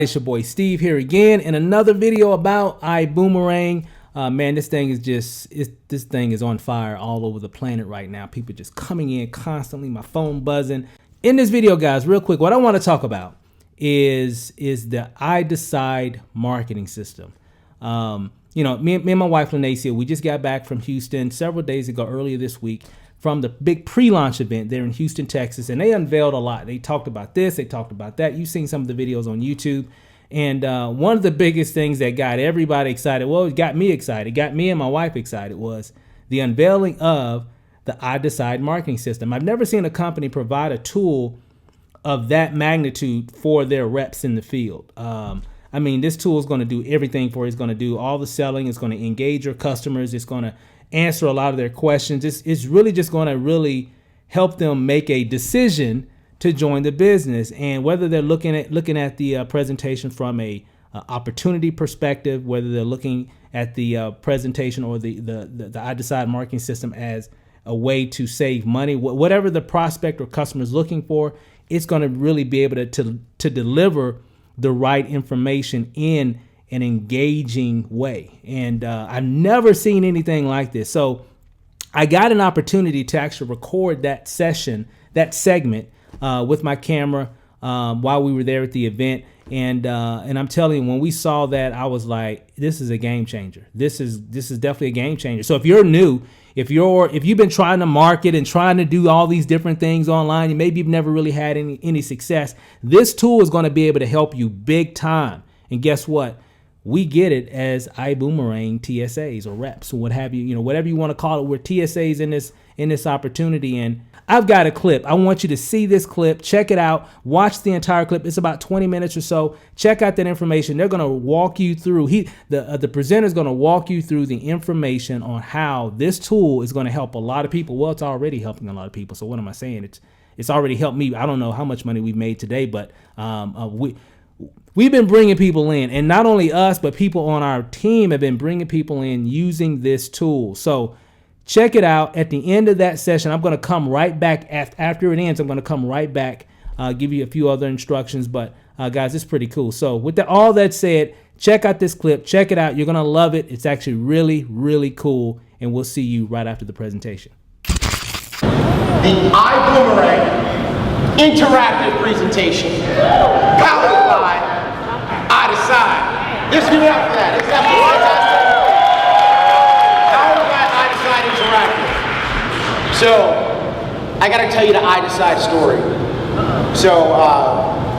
It's your boy Steve here again in another video about iBuumerang. Man, this thing is on fire all over the planet right now. People just coming in constantly, my phone buzzing. In this video, guys, real quick, what I want to talk about is the iDecide marketing system. You know, me and my wife Lanacia, we just got back from Houston several days ago, earlier this week, from the big pre-launch event there in Houston, Texas, and they unveiled a lot. They talked about this, they talked about that. You've seen some of the videos on YouTube. And one of the biggest things that got everybody excited, well, it got me excited, got me and my wife excited, was the unveiling of the iDecide marketing system. I've never seen a company provide a tool of that magnitude for their reps in the field. I mean, this tool is going to do everything for you. It's going to do all the selling. It's going to engage your customers. It's going to answer a lot of their questions. It's really just going to really help them make a decision to join the business. And whether they're looking at the presentation from a opportunity perspective, whether they're looking at the presentation or the iDecide marketing system as a way to save money, whatever the prospect or customer is looking for, it's going to really be able to deliver the right information in an engaging way. And I've never seen anything like this. So I got an opportunity to actually record that session, that segment, with my camera while we were there at the event. And I'm telling you, when we saw that, I was like, this is a game changer. This is definitely a game changer. So if you're new, if you've been trying to market and trying to do all these different things online, and maybe you've never really had any success, this tool is going to be able to help you big time. And guess what? We get it as iBuumerang TSAs or reps or what have you, whatever you want to call it. We're TSAs in this opportunity. And I've got a clip. I want you to see this clip, check it out, watch the entire clip. It's about 20 minutes or so. Check out that information. They're going to walk you through, the presenter is going to walk you through the information on how this tool is going to help a lot of people. Well, it's already helping a lot of people. So what am I saying? It's already helped me. I don't know how much money we've made today, but we've been bringing people in, and not only us, but people on our team have been bringing people in using this tool. So check it out. At the end of that session, I'm going to come right back after it ends. I'm going to come right back, give you a few other instructions. But guys, it's pretty cool. So with all that said, check out this clip. Check it out. You're going to love it. It's actually really, really cool. And we'll see you right after the presentation. The iBuumerang interactive presentation powered by iDecide. Just give it up for that. It's absolutely fantastic. Powered by iDecide Interactive. So, I got to tell you the iDecide story. So,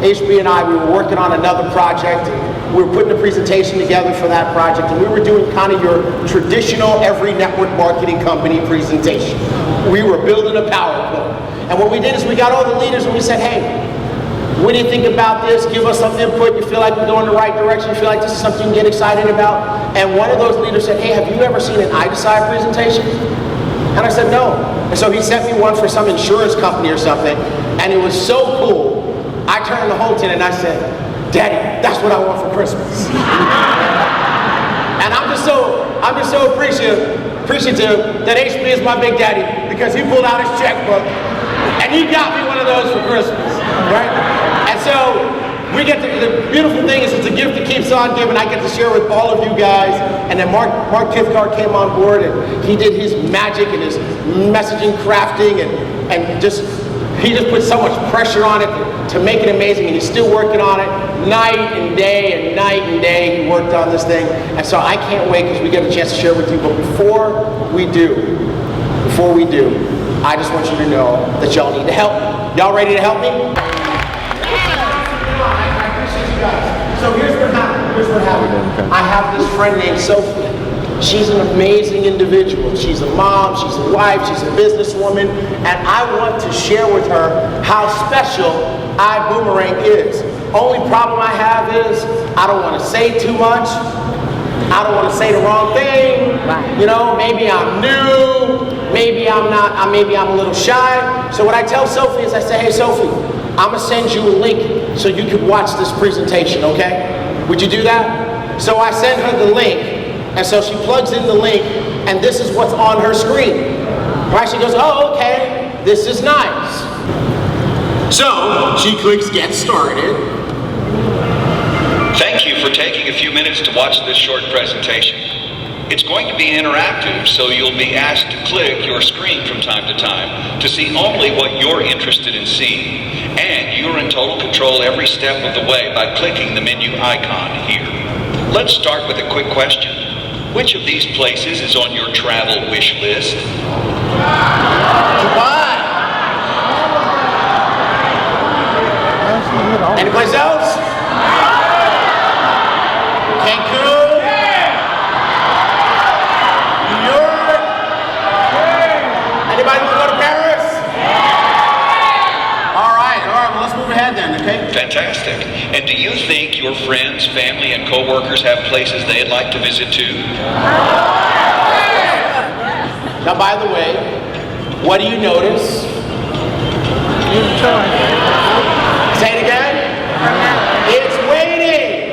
HB and I, we were working on another project. We were putting a presentation together for that project, and we were doing kind of your traditional every network marketing company presentation. We were building a PowerPoint. And what we did is we got all the leaders and we said, hey, what do you think about this? Give us some input. You feel like we're going the right direction? You feel like this is something you can get excited about? And one of those leaders said, hey, have you ever seen an iDecide presentation? And I said, no. And so he sent me one for some insurance company or something, and it was so cool. I turned to Holton and I said, Daddy, that's what I want for Christmas. And I'm just so appreciative that HB is my big daddy, because he pulled out his checkbook and he got me one of those for Christmas, right? And so we get the beautiful thing is it's a gift that keeps on giving. I get to share with all of you guys. And then Mark Kithcart came on board and he did his magic and his messaging crafting and he just put so much pressure on it to make it amazing, and he's still working on it night and day. He worked on this thing, and so I can't wait because we get a chance to share with you. But before we do, I just want you to know that y'all need to help me. Y'all ready to help me? I appreciate you guys. So here's what happened. I have this friend named Sophie. She's an amazing individual. She's a mom, she's a wife, she's a businesswoman, and I want to share with her how special iBuumerang is. Only problem I have is I don't want to say too much. I don't want to say the wrong thing. Maybe I'm new, maybe I'm not, maybe I'm a little shy. So what I tell Sophie is I say, hey Sophie, I'm gonna send you a link so you can watch this presentation, okay? Would you do that? So I send her the link. And so she plugs in the link, and this is what's on her screen. Right? She goes, oh, okay, this is nice. So she clicks get started. for taking a few minutes to watch this short presentation. It's going to be interactive, so you'll be asked to click your screen from time to time to see only what you're interested in seeing. And you're in total control every step of the way by clicking the menu icon here. Let's start with a quick question. Which of these places is on your travel wish list? Dubai. Anyplace else? Cancun? New York? Anybody want to go to Paris? All right, well, let's move ahead then, okay? Fantastic. And do you think your friends, family, and co-workers have places they'd like to visit too? Now, by the way, what do you notice? Say it again. It's waiting.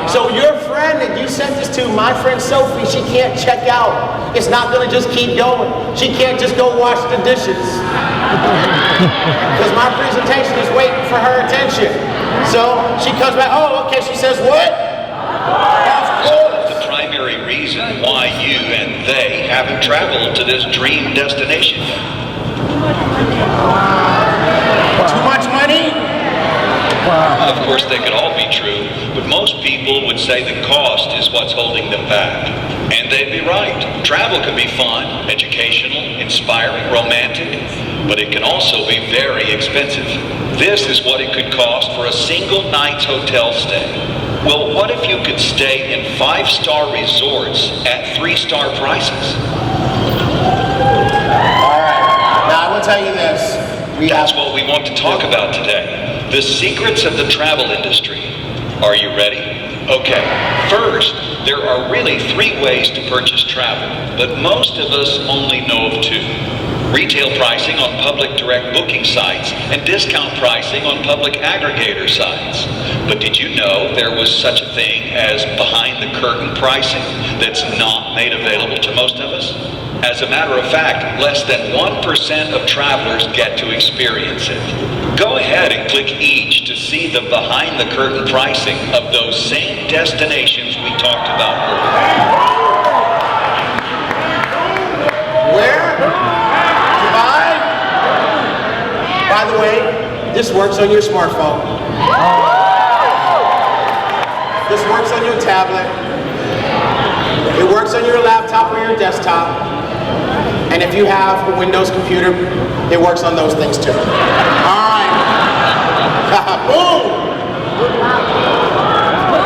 So your friend that you sent this to, my friend Sophie, she can't check out. It's not going to just keep going. She can't just go wash the dishes. Because my presentation is waiting for her attention. So she comes back, oh, okay, she says what? Of course. The primary reason why you and they haven't traveled to this dream destination yet. Too much money? Of course, they could all be true, but most people would say the cost is what's holding them back. And they'd be right. Travel can be fun, educational, inspiring, romantic, but it can also be very expensive. This is what it could cost for a single night's hotel stay. Well, what if you could stay in 5-star resorts at 3-star prices? All right. Now, I will tell you this. That's what we want to talk about today. The secrets of the travel industry. Are you ready? Okay. First, there are really 3 ways to purchase travel, but most of us only know of 2. Retail pricing on public direct booking sites and discount pricing on public aggregator sites. But did you know there was such a thing as behind-the-curtain pricing that's not made available to most of us? As a matter of fact, less than 1% of travelers get to experience it. Go ahead and click each to see the behind-the-curtain pricing of those same destinations we talked about earlier. Where? Dubai? By the way, this works on your smartphone. This works on your tablet. It works on your laptop or your desktop. And if you have a Windows computer, it works on those things too. All right. Boom!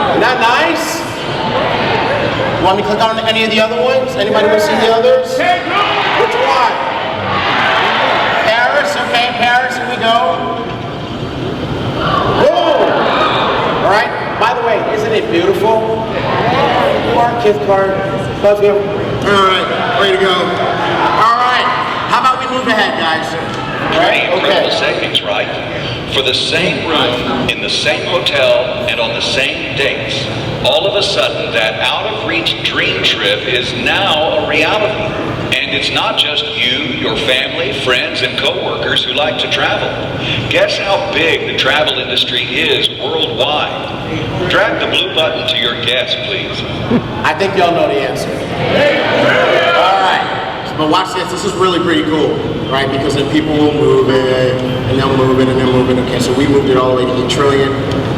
Isn't that nice? You want me to click on any of the other ones? Anybody want to see the others? Which one? Paris? Okay, Paris, here we go. Boom! All right. By the way, isn't it beautiful? Mark, gift card. Love you. All right, way to go. All right, how about we move ahead, guys? Pretty incredible savings, right? For the same room, in the same hotel, and on the same dates, all of a sudden that out-of-reach dream trip is now a reality. And it's not just you, your family, friends, and co-workers who like to travel. Guess how big the travel industry is worldwide? Drag the blue button to your guess, please. I think y'all know the answer. All right, but watch this. This is really pretty cool, right? Because then people will move it, and they'll move it, and they'll move it. Okay, so we moved it all the way to 8 trillion.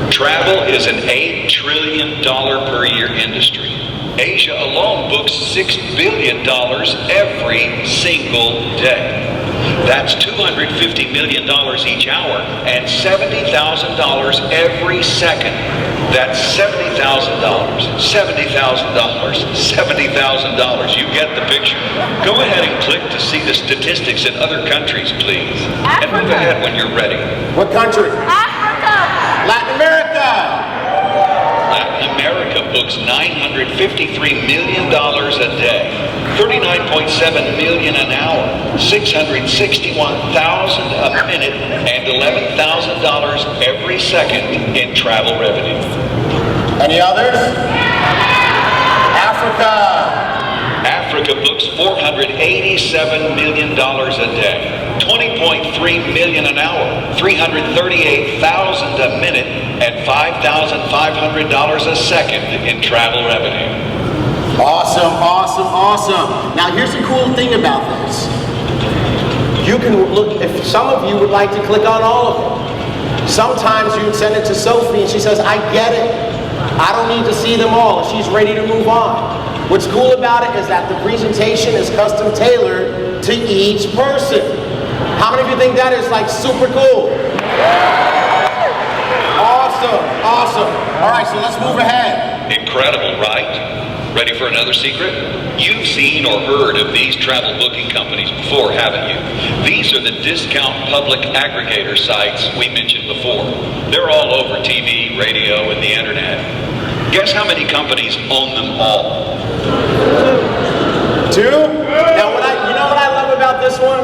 Travel is an $8 trillion per year industry. Asia alone books $6 billion every single day. That's $250 million each hour and $70,000 every second. That's $70,000, $70,000, $70,000. You get the picture. Go ahead and click to see the statistics in other countries, please. And move ahead when you're ready. What country? Africa. Latin America. Latin America books $953 million a day, $39.7 million an hour, $661,000 a minute, and $11,000 every second in travel revenue. Any others? Africa. Africa books $487 million a day, $20.6 $3.3 million an hour, $338,000 a minute, and $5,500 a second in travel revenue. Awesome, awesome, awesome. Now here's the cool thing about this. You can look, if some of you would like to click on all of them. Sometimes you would send it to Sophie and she says, I get it. I don't need to see them all, and she's ready to move on. What's cool about it is that the presentation is custom tailored to each person. How many of you think that is like super cool? Awesome, awesome. All right, so let's move ahead. Incredible, right? Ready for another secret? You've seen or heard of these travel booking companies before, haven't you? These are the discount public aggregator sites we mentioned before. They're all over TV, radio, and the internet. Guess how many companies own them all? 2? Now, you know what I love about this one?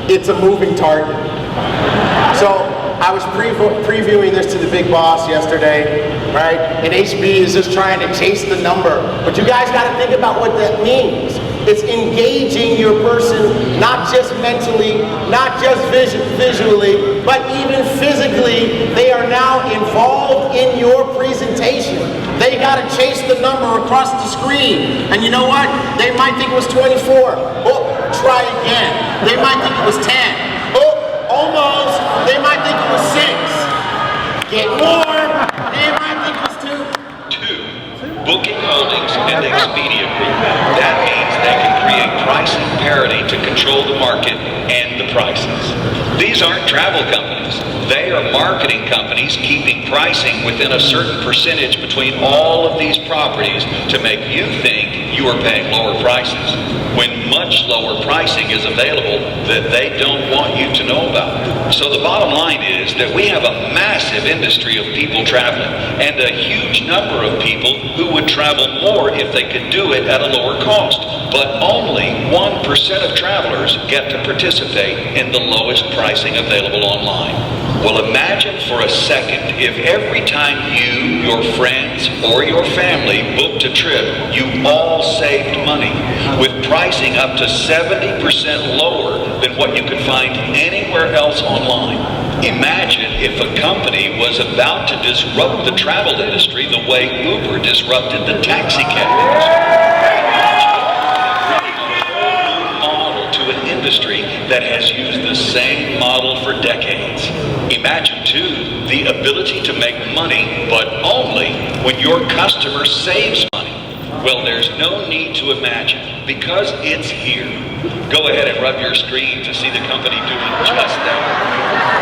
It's a moving target. So I was previewing this to the big boss yesterday, right? And HB is just trying to chase the number. But you guys got to think about what that means. It's engaging your person, not just mentally, not just visually, but even physically. They are now involved in your presentation. They got to chase the number across the screen. And you know what? They might think it was 24. Oh, try again. They might think it was 10. Oh, almost. They might think it was 6. Get more. They might think it was 2. 2. Booking Holdings and Expedia Group. That means they can create pricing parity to control the market and the prices. These aren't travel companies. They are marketing companies keeping pricing within a certain percentage between all of these properties to make you think you are paying lower prices, when much lower pricing is available that they don't want you to know about. So the bottom line is that we have a massive industry of people traveling, and a huge number of people who would travel more if they could do it at a lower cost. But only 1% of travelers get to participate in the lowest pricing available online. Well, imagine for a second if every time you, your friends, or your family booked a trip, you all saved money, with pricing up to 70% lower than what you could find anywhere else online. Imagine if a company was about to disrupt the travel industry the way Uber disrupted the taxi cab industry. Industry that has used the same model for decades. Imagine, too, the ability to make money, but only when your customer saves money. Well, there's no need to imagine, because it's here. Go ahead and rub your screen to see the company doing just that.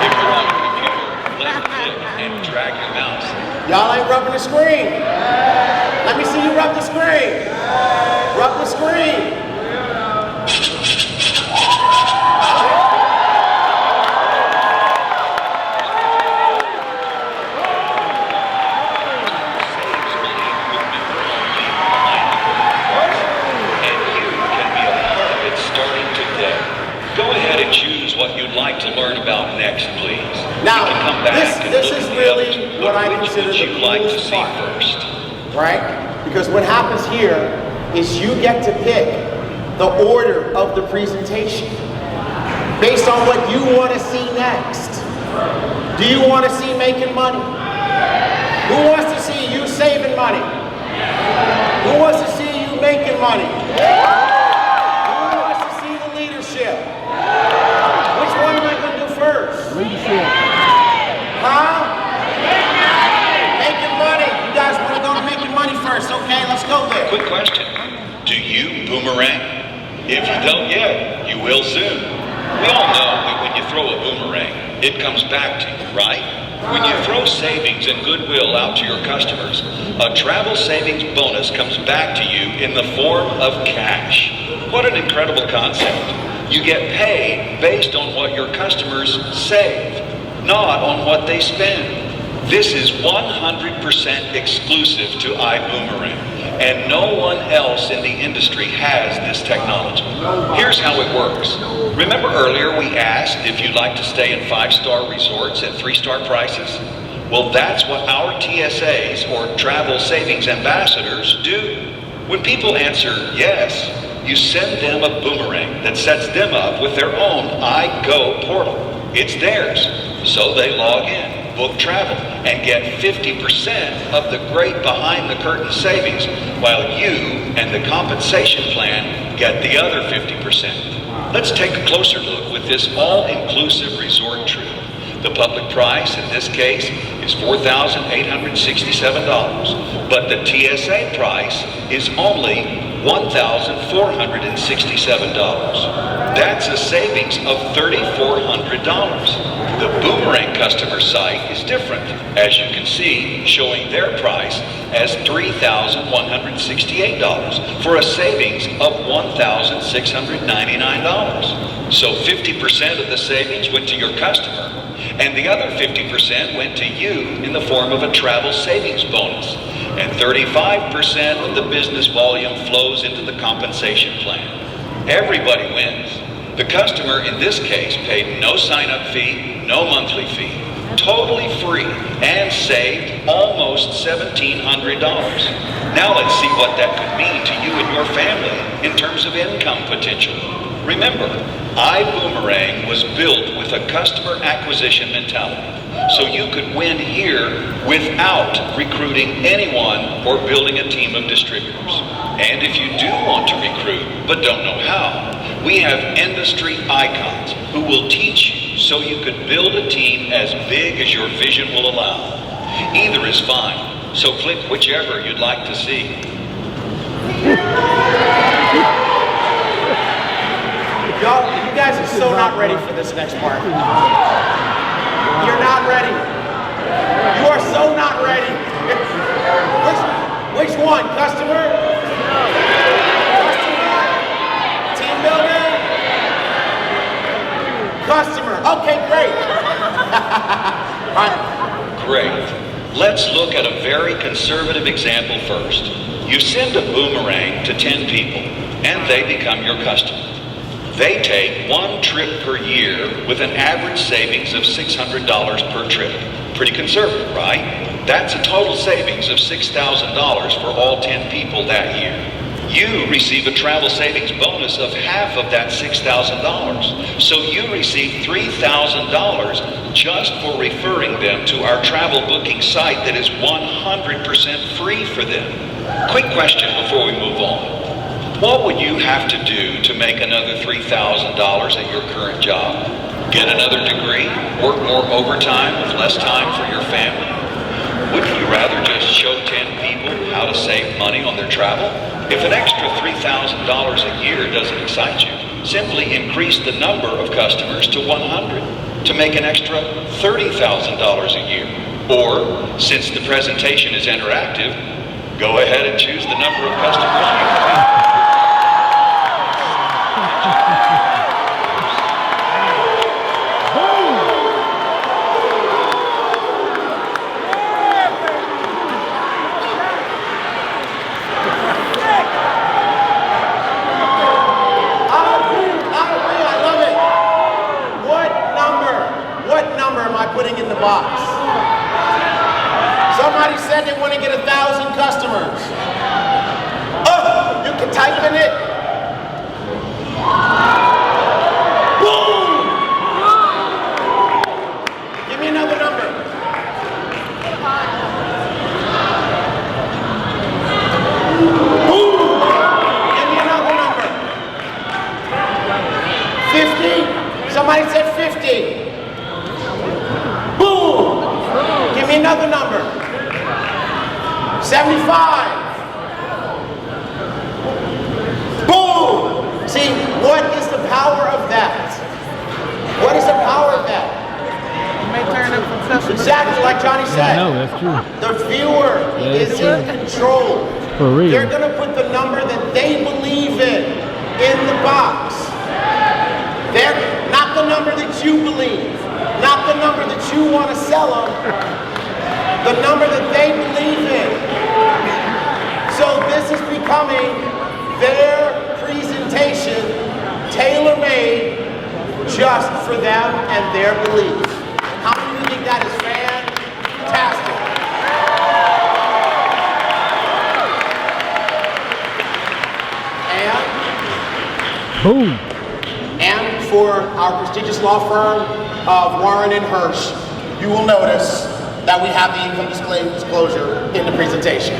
If you're on a computer, left click and drag your mouse. Y'all ain't rubbing the screen. Let me see you rub the screen. Rub the screen. What you'd like to learn about next, please. Now, you can come back this is really what I consider the like to coolest see part, first. right? Because what happens here is you get to pick the order of the presentation based on what you want to see next. Do you want to see making money? Who wants to see you saving money? Who wants to see you making money? Who wants to see the leadership? Which one am I going to do first? Leadership. Huh? Making money. You guys want to go to making money first? Okay, let's go there. Quick question. Do you boomerang? If you don't yet, you will soon. We all know that when you throw a boomerang, it comes back to you, right? When you throw savings and goodwill out to your customers, a travel savings bonus comes back to you in the form of cash. What an incredible concept. You get paid based on what your customers save, not on what they spend. This is 100% exclusive to iBuumerang, and no one else in the industry has this technology. Here's how it works. Remember earlier we asked if you'd like to stay in 5-star resorts at 3-star prices? Well, that's what our TSAs, or Travel Savings Ambassadors, do. When people answer yes, you send them a boomerang that sets them up with their own iGo portal. It's theirs, so they log in, book travel, and get 50% of the great behind-the-curtain savings, while you and the compensation plan get the other 50%. Let's take a closer look with this all-inclusive resort trip. The public price in this case is $4,867, but the TSA price is only $1,467. That's a savings of $3,400. The Boomerang customer site is different, as you can see, showing their price as $3,168 for a savings of $1,699. So 50% of the savings went to your customer, and the other 50% went to you in the form of a travel savings bonus. And 35% of the business volume flows into the compensation plan. Everybody wins. The customer in this case paid no sign-up fee, no monthly fee, totally free, and saved almost $1,700. Now let's see what that could mean to you and your family in terms of income potential. Remember, iBuumerang was built with a customer acquisition mentality, so you could win here without recruiting anyone or building a team of distributors. And if you do want to recruit but don't know how, we have industry icons who will teach you so you could build a team as big as your vision will allow. Either is fine, so click whichever you'd like to see. Y'all, you guys are so not ready for this next part. You're not ready. You are so not ready. Which one? Customer? Customer? Team building? Customer. Okay, great. All right. Great. Let's look at a very conservative example first. You send a boomerang to 10 people, and they become your customer. They take one trip per year with an average savings of $600 per trip. Pretty conservative, right? That's a total savings of $6,000 for all 10 people that year. You receive a travel savings bonus of half of that $6,000. So you receive $3,000 just for referring them to our travel booking site that is 100% free for them. Quick question before we move on. What would you have to do to make another $3,000 at your current job? Get another degree? Work more overtime with less time for your family? Wouldn't you rather just show 10 people how to save money on their travel? If an extra $3,000 a year doesn't excite you, simply increase the number of customers to 100 to make an extra $30,000 a year. Or, since the presentation is interactive, go ahead and choose the number of customers you want. Putting in the box. Somebody said they want to get 1,000 customers. Oh, you can type in it. Boom! Give me another number. Boom! Give me another number. 50? Somebody said 50. Boom! Give me another number. 75. Boom! See, what is the power of that? What is the power of that? Exactly like Johnny said. No, that's true. The viewer is in control. For real. They're going to put the number that they believe in the box. They're not the number that you believe. Not the number that you want to sell them, the number that they believe in. So this is becoming their presentation, tailor-made just for them and their beliefs. How many of you think that is fantastic? And Boom. And for our prestigious law firm of Warren and Hirsch, you will notice that we have the income disclosure in the presentation.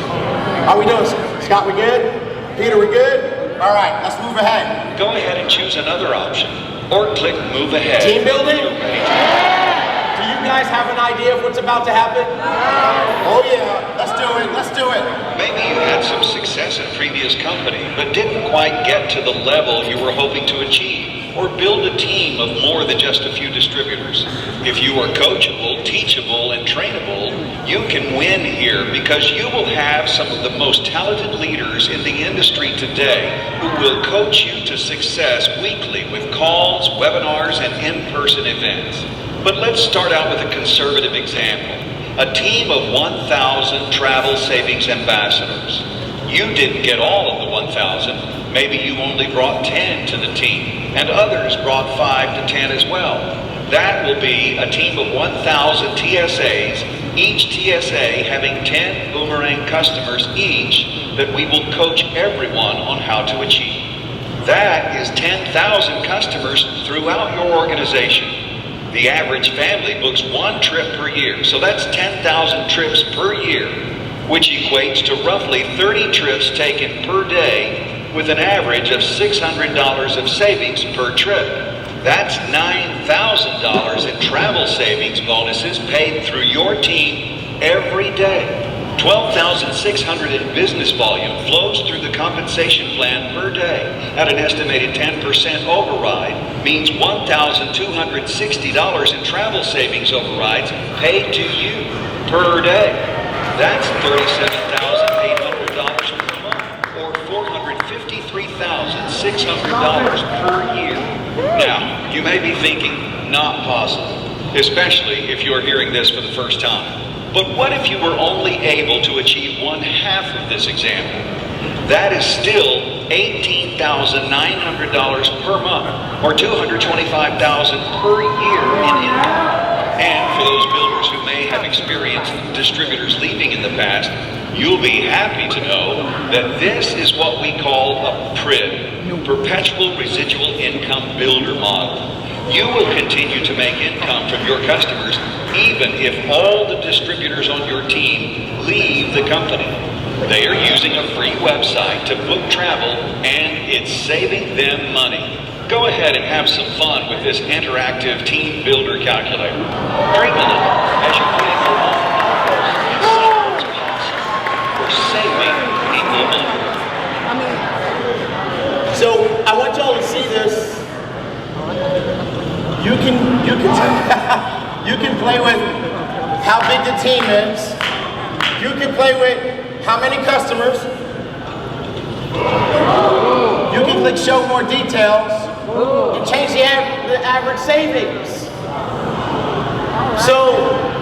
How we doing, Scott? We good? Peter, we good? All right, let's move ahead. Go ahead and choose another option, or click Move Ahead. Team building? Do you guys have an idea of what's about to happen? Oh yeah, let's do it, let's do it. Maybe you had some success in a previous company, but didn't quite get to the level you were hoping to achieve, or build a team of more than just a few distributors. If you are coachable, teachable, and trainable, you can win here because you will have some of the most talented leaders in the industry today who will coach you to success weekly with calls, webinars, and in-person events. But let's start out with a conservative example. A team of 1,000 travel savings ambassadors. You didn't get all of the 1,000. Maybe you only brought 10 to the team, and others brought 5 to 10 as well. That will be a team of 1,000 TSAs, each TSA having 10 boomerang customers each that we will coach everyone on how to achieve. That is 10,000 customers throughout your organization. The average family books 1 trip per year, so that's 10,000 trips per year, which equates to roughly 30 trips taken per day with an average of $600 of savings per trip. That's $9,000 in travel savings bonuses paid through your team every day. $12,600 in business volume flows through the compensation plan per day at an estimated 10% override, means $1,260 in travel savings overrides paid to you per day. That's $37,800 per month, or $453,600 per year. Now, you may be thinking, not possible, especially if you're hearing this for the first time. But what if you were only able to achieve 1/2 of this example? That is still $18,900 per month, or $225,000 per year in income. And for those builders who may have experienced distributors leaving in the past, you'll be happy to know that this is what we call a PRIB, Perpetual Residual Income Builder Model. You will continue to make income from your customers even if all the distributors on your team leave the company. They are using a free website to book travel, and it's saving them money. Go ahead and have some fun with this interactive team builder calculator. Dream a little as you put in your own numbers and see what's possible for saving people money. So I want y'all to see this. You can you can play with how big the team is. You can play with how many customers. You can click show more details and change the average savings. So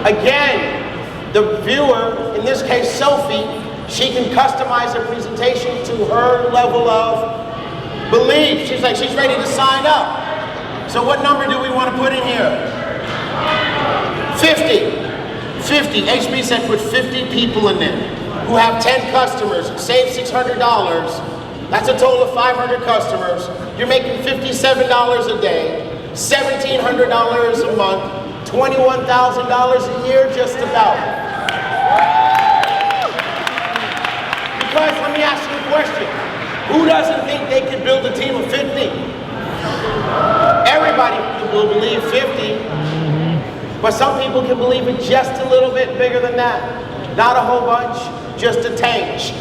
again, the viewer, in this case Sophie, she can customize her presentation to her level of belief. She's ready to sign up. So what number do we want to put in here? 50. 50. HB said put 50 people in there who have 10 customers, save $600. That's a total of 500 customers. You're making $57 a day, $1,700 a month, $21,000 a year just about. Because let me ask you a question. Who doesn't think they could build a team of 50? Everybody will believe 50, but some people can believe it just a little bit bigger than that. Not a whole bunch, just a tinge.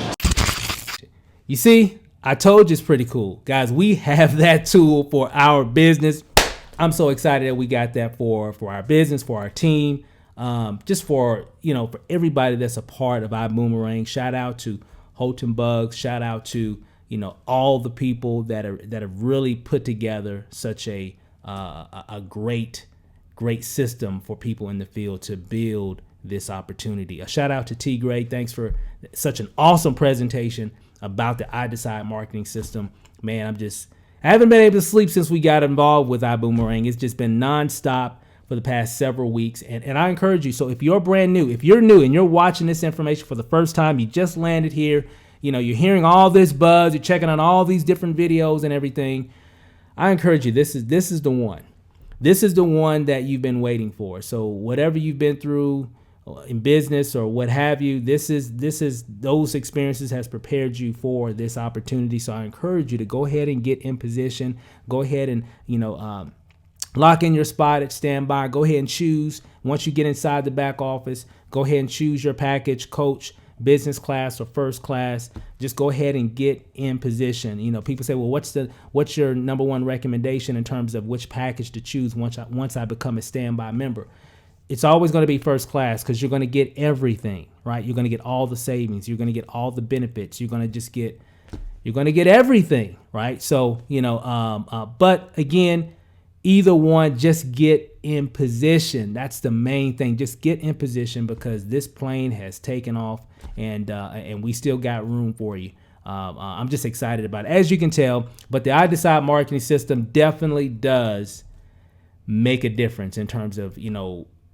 You see, I told you it's pretty cool. Guys, we have that tool for our business. I'm so excited that we got that for our business, for our team, just for everybody that's a part of iBuumerang. Shout out to Holton Bugs. Shout out to all the people that have really put together such a great system for people in the field to build this opportunity. A shout out to T. Gray. Thanks for such an awesome presentation about the iDecide marketing system. Man, I haven't been able to sleep since we got involved with iBuumerang. It's just been nonstop for the past several weeks. And I encourage you, so if you're brand new, if you're new and you're watching this information for the first time, you just landed here, you're hearing all this buzz, you're checking on all these different videos and everything, I encourage you. This is the one. This is the one that you've been waiting for. So whatever you've been through in business or what have you, this is those experiences has prepared you for this opportunity. So I encourage you to go ahead and get in position. Go ahead and lock in your spot at standby. Go ahead and choose. Once you get inside the back office, go ahead and choose your package, coach, business class or first class. Just go ahead and get in position. People say, well, what's your number one recommendation in terms of which package to choose once I become a standby member? It's always going to be first class, because you're going to get everything, right? You're going to get all the savings. You're going to get all the benefits. You're going to get everything, right? So, but again, either one, just get in position. That's the main thing. Just get in position, because this plane has taken off, and we still got room for you. I'm just excited about it, as you can tell. But the iDecide marketing system definitely does make a difference in terms of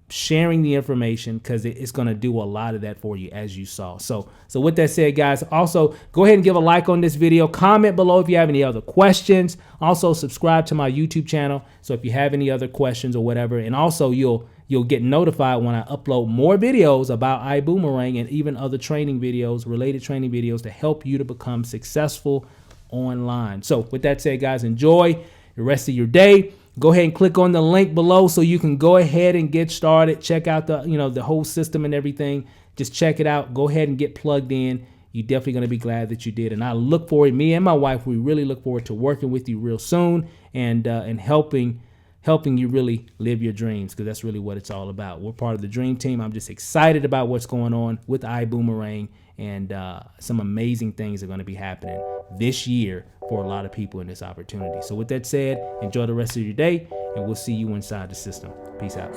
sharing the information, because it's going to do a lot of that for you, as you saw. So with that said, guys, also go ahead and give a like on this video. Comment below if you have any other questions. Also subscribe to my YouTube channel, so if you have any other questions or whatever. And also you'll get notified when I upload more videos about iBuumerang and even other training videos, related training videos, to help you to become successful online. So with that said, guys, enjoy the rest of your day. Go ahead and click on the link below so you can go ahead and get started. Check out the whole system and everything. Just check it out. Go ahead and get plugged in. You're definitely going to be glad that you did. And I look forward, me and my wife, we really look forward to working with you real soon and helping you really live your dreams, because that's really what it's all about. We're part of the dream team. I'm just excited about what's going on with iBuumerang, and some amazing things are going to be happening this year for a lot of people in this opportunity. So with that said, enjoy the rest of your day, and we'll see you inside the system. Peace out.